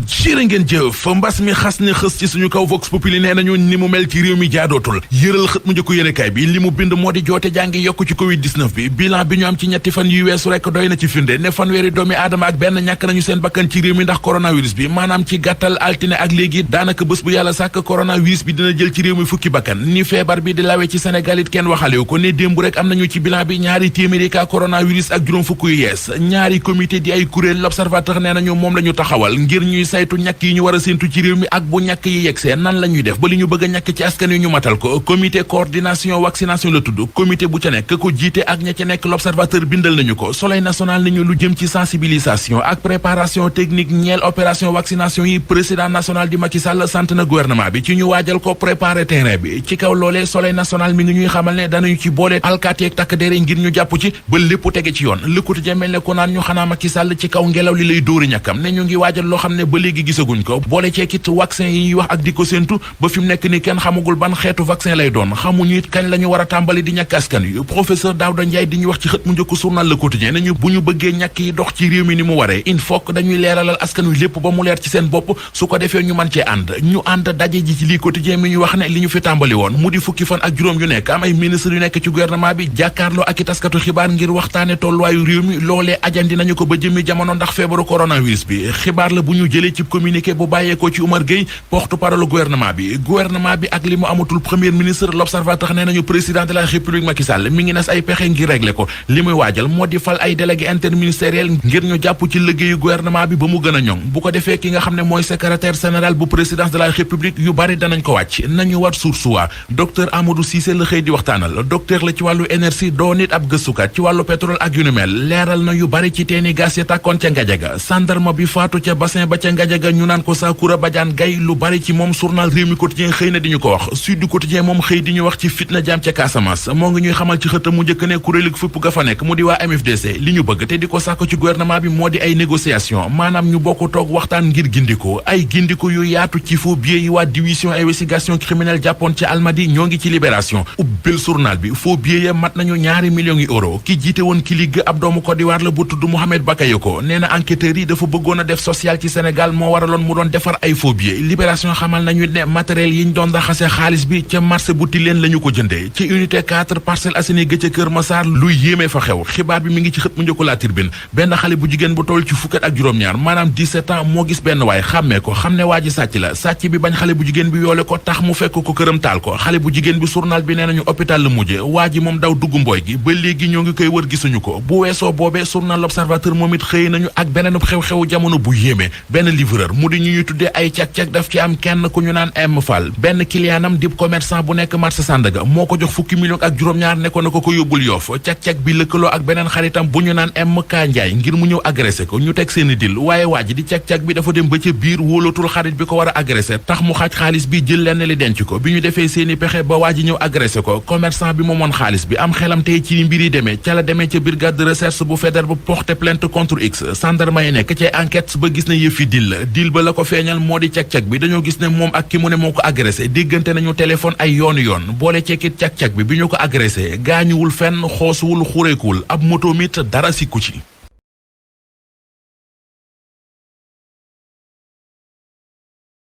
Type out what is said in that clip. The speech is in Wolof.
jërë ngeen jëf mbas mi xas ne xës ci suñu kaw Vox Populi nee nañu ni mu mel ci réew mi jaadootul yëral xët mu njëkk yéenekaay bi li mu bind moo di joote jàngi yokk ci Covid-19 bi bilan bi ñu am ci ñetti fan yu weesu rek doy na ci firnde ne fanweeri doomi aadama ak benn ñàkk nañu seen bakkan ci réew mi ndax coronavirus bi maanaam ci gàttal altine ak léegi daanaka bés bu yàlla sàkk coronavirus bi dina jël ci réew mi fukki bakkan ni feebar bi di lawe ci Sénégal it kenn waxalewu ko ne démb rek am nañu ci bilan bi ñaari téeméeri cas coronavirus ak juróom fukk yu yees ñaari comité di ay kuréel l'Observateur nee nañu moom la ñu taxawal ngir ñuy saytu ñàkk yi ñu war a séentu ci réew mi ak bu ñàkk yi yegsee nan la ñuy def ba li ñu bëgg a ñàkk ci askan wi ñu matal ko comité coordination vaccination la tudd comité bu ca nekk ko jiite ak ña ca nekk l'Observateur bindal nañu ko Soleil national nañu lu jëm ci sensibilisation ak préparation technique ñeel opération vaccination yi président national di Macky Sall sant na gouvernement bi ci ñu waajal ko préparer terrain bi ci kaw loolee Soleil national mi ngi ñuy xamal ne danañu ci boole alkaati ak takk dere ngir ñu jàpp ci ba lépp tege ci yoon Le Quotidien mel ne ko naan ñu xanaa Macky Sall ci kaw ngelaw li lay dóori ñàkkam ne ñu ngi waajal loo xam ne ba léegi gisaguñ ko boole ceekit vaccin yi ñuy wax ak di ko séentu ba fi mu nekk ni kenn xamagul ban xeetu vaccin lay doon xamuñu it kañ la ñu war a tàmbali di ñàkk askan yu professeur Daouda Ndiaye di ñu wax ci xët mu njëkk journal Le Quotidien nañu bu ñu bëggee ñàkk yi dox ci réew mi ni mu waree il faut que dañuy leeralal askan wi lépp ba mu leer ci seen bopp su ko defee ñu mën cee ñu ànd daje ji ci lii Quotidien mi ñu wax ne li ñu fi tàmbali woon mu di fukki fan ak juróom yu nekk am ay ministre yu nekk ci gouvernement bi jàkkaarloo ak i taskatu xibaar ngir waxtaane tolluwaayu réew mi loolee ajandi nañu ko ba jëmmi jamono ndax feebaru coronavirus bi xibaar la bu ñu jëlee ci communiqué bu bàyyeekoo ci Oumar Gueye porte-parole gouvernement bi ak li mu amatul premier ministre l'Observateur nee nañu président de la République Macky Sall mi ngi nas ay pexe ngir régler ko li muy waajal moo di fal ay délégué interministériel ngir ñu jàpp ci liggéeyu gouvernement bi ba mu gën a ñoŋ bu ko defee ki nga xam ne mooy secrétaire général bu présidence de la République yu bari danañ ko wàcc nañu war sursuwa docteur Amadou Cissé la xëy di waxtaanal docteur la ci wàllu énergie doo nit ab gëstukat ci wàllu pétrole ak yu nu mel leeral na yu bari ci teeni gas ya tàkkoon ca Ngajaga gendarme bi faatu ca bassin ba ca Ngajaga ñu naan ko Sakoura Badiane Gaye lu bari ci moom journal Rewmi Quotidien xëy na di ñu ko wax Sud Quotidien moom xëy di ñu wax ci fitna jaam ca Casamance moo ngi ñuy xamal ci xëtam mu njëkk ne kuréelu fépp ga fa nekk mu di waa MFDC li ñu bëgg te di ko sàkk ci gouvernement bi moo di ay négociation maanaam ñu bokk toog waxtaan ngir gindiko ay gindiko yu yaatu ci faux billets yi waa division investigation criminelle jàppoon ci Almadi ñoo ngi ci Libération ubbil journal bi faux billets ya mat nañu ñaari millions yi euro ki jiite woon ki ligg ab doomu Côte d'Ivoire la bu tudd Mohamed Bakayoko nee na enquêteurs yi dafa bëggoon a def social ci Sénégal moo waraloon mu doon defar ay faux billets Libération xamal nañu ne matériel yi ñu doon raxase xaalis bi ca marché bu Tilène la ñu ko jëndee ci unité 4 Parcelles Assainies ga ca Kër Massar luy yéemee fa xew xibaar bi mi ngi ci xët mu njëkk La Tribune benn xale bu jigéen bu toll ci fukkat ak juróom-ñaar maanaam 17 ans moo gis benn waay xàmmee ko xam ne waa ji sàcc la sàcc bi bañ xale bu jigéen bi yoole ko tax mu fekk ko këram taal ko xale bu jigéen bi journal bi nee nañu hôpital la mujje waa ji moom daw dugg mbooy gi ba léegi ñoo ngi koy wër gisuñu ko bu weesoo boobee journal L'Observateur moom it xëy nañu ak beneen xew-xewu jamono bu yéeme benn livreur mu di ñuy tuddee ay cag-cag daf ci am kenn ku ñu naan M Fall benn clientam dib commerçant bu nekk marché Sandaga moo ko jox fukki million ak juróom-ñaar ne ko na ko yóbbul Yoff cag-cag bi lëkkaloo ak beneen xaritam bu ñu naan MK Ndiaye ngir mu ñëw agressé ko ñu teg seeni dil waaye waa ji di cag-cag bi dafa dem ba ca biir wóolatul xarit bi ko war a agressé tax mu xaaj xaalis bi jël lenn li denc ko bi ñu defee seeni pexe ba waa ji ñëw agressé ko commerçant bi moomoon xaalis bi am xelam tey ci mbir yi demee ca la demee ca brigade de recherche bu fédéral bu porté plainte contre X gendarme yi nekk ca enquête ba gis ne yëf yi dil ba la ko feeñal moo di cag-cag bi dañoo gis ne moom ak ki mu ne moo ko agressé déggante nañu téléphone ay yoon boole ceekit cag-cag bi ñu ko agressé gaañuwul fenn xoosuwul xureekuwul ab moto mit dara sikku ci